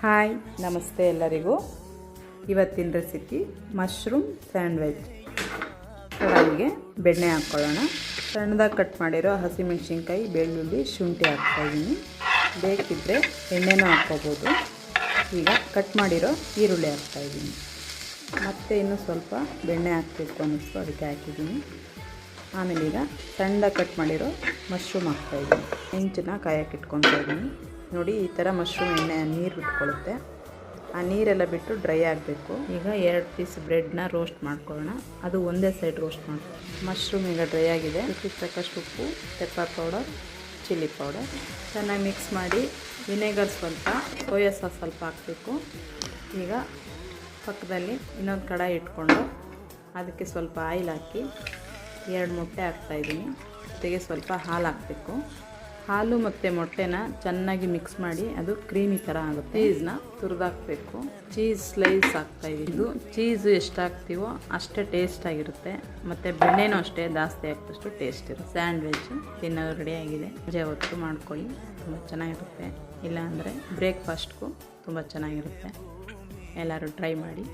Hi ನಮಸ್ತೆ ಎಲ್ಲರಿಗೂ. ಇವತ್ತಿನ ರೆಸಿಪಿ ಮಶ್ರೂಮ್ ಸ್ಯಾಂಡ್ವಿಚ್. ಕಡಾಯಿಗೆ ಬೆಣ್ಣೆ ಹಾಕ್ಕೊಳ್ಳೋಣ. ಸಣ್ಣದಾಗಿ ಕಟ್ ಮಾಡಿರೋ ಹಸಿಮೆಣಸಿನ್ಕಾಯಿ, ಬೆಳ್ಳುಳ್ಳಿ, ಶುಂಠಿ ಹಾಕ್ತಾಯಿದ್ದೀನಿ. ಬೇಕಿದ್ದರೆ ಎಣ್ಣೆನೂ ಹಾಕ್ಕೋಬೋದು. ಈಗ ಕಟ್ ಮಾಡಿರೋ ಈರುಳ್ಳಿ ಹಾಕ್ತಾಯಿದ್ದೀನಿ. ಮತ್ತು ಇನ್ನೂ ಸ್ವಲ್ಪ ಬೆಣ್ಣೆ ಹಾಕಬೇಕು ಅನ್ನಿಸ್ತು, ಅದಕ್ಕೆ ಹಾಕಿದ್ದೀನಿ. ಆಮೇಲೆ ಈಗ ಸಣ್ಣದಾಗಿ ಕಟ್ ಮಾಡಿರೋ ಮಶ್ರೂಮ್ ಹಾಕ್ತಾಯಿದ್ದೀನಿ. ಹೆಂಚನ್ನ ಕಾಯಕ್ಕೆ ಇಟ್ಕೊತಾ ಇದ್ದೀನಿ. ನೋಡಿ, ಈ ಥರ ಮಶ್ರೂಮ್ ಎಣ್ಣೆ ನೀರು ಬಿಟ್ಕೊಳ್ಳುತ್ತೆ. ಆ ನೀರೆಲ್ಲ ಬಿಟ್ಟು ಡ್ರೈ ಆಗಬೇಕು. ಈಗ 2 ಪೀಸ್ ಬ್ರೆಡ್ನ ರೋಸ್ಟ್ ಮಾಡ್ಕೊಳ್ಳೋಣ. ಅದು ಒಂದೇ ಸೈಡ್ ರೋಸ್ಟ್ ಮಾಡ್ಕೊಳ್ಳೋಣ. ಮಶ್ರೂಮ್ ಈಗ ಡ್ರೈ ಆಗಿದೆ. ರುಚಿಗೆ ತಕ್ಕಷ್ಟು ಉಪ್ಪು, ಪೆಪ್ಪರ್ ಪೌಡರ್, ಚಿಲ್ಲಿ ಪೌಡರ್ ಚೆನ್ನಾಗಿ ಮಿಕ್ಸ್ ಮಾಡಿ, ವಿನೆಗರ್ ಸ್ವಲ್ಪ, ಸೋಯಾ ಸಾಸ್ ಸ್ವಲ್ಪ ಹಾಕಬೇಕು. ಈಗ ಪಕ್ಕದಲ್ಲಿ ಇನ್ನೊಂದು ಕಡಾಯಿ ಇಟ್ಕೊಂಡು ಅದಕ್ಕೆ ಸ್ವಲ್ಪ ಆಯಿಲ್ ಹಾಕಿ 2 ಮೊಟ್ಟೆ ಹಾಕ್ತಾಯಿದ್ದೀನಿ. ಜೊತೆಗೆ ಸ್ವಲ್ಪ ಹಾಲು ಹಾಕಬೇಕು. ಹಾಲು ಮತ್ತು ಮೊಟ್ಟೆನ ಚೆನ್ನಾಗಿ ಮಿಕ್ಸ್ ಮಾಡಿ ಅದು ಕ್ರೀಮಿ ಥರ ಆಗುತ್ತೆ. ಚೀಸ್ನ ತುರಿದಾಕಬೇಕು. ಚೀಸ್ ಸ್ಲೈಸ್ ಹಾಕ್ತಾಯಿದ್ದೀನಿ. ಇದು ಚೀಸು ಎಷ್ಟು ಹಾಕ್ತೀವೋ ಅಷ್ಟೇ ಟೇಸ್ಟಾಗಿರುತ್ತೆ, ಮತ್ತು ಬೆಣ್ಣೆನೂ ಅಷ್ಟೇ ಜಾಸ್ತಿ ಹಾಕಿದಷ್ಟು ಟೇಸ್ಟ್ ಇರುತ್ತೆ. ಸ್ಯಾಂಡ್ವಿಚ್ ತಿನ್ನೋದು ರೆಡಿಯಾಗಿದೆ. ಸಂಜೆ ಹೊತ್ತು ಮಾಡ್ಕೊಳ್ಳಿ, ತುಂಬ ಚೆನ್ನಾಗಿರುತ್ತೆ. ಇಲ್ಲಾಂದರೆ ಬ್ರೇಕ್ಫಾಸ್ಟ್ಗೂ ತುಂಬ ಚೆನ್ನಾಗಿರುತ್ತೆ. ಎಲ್ಲರೂ ಟ್ರೈ ಮಾಡಿ.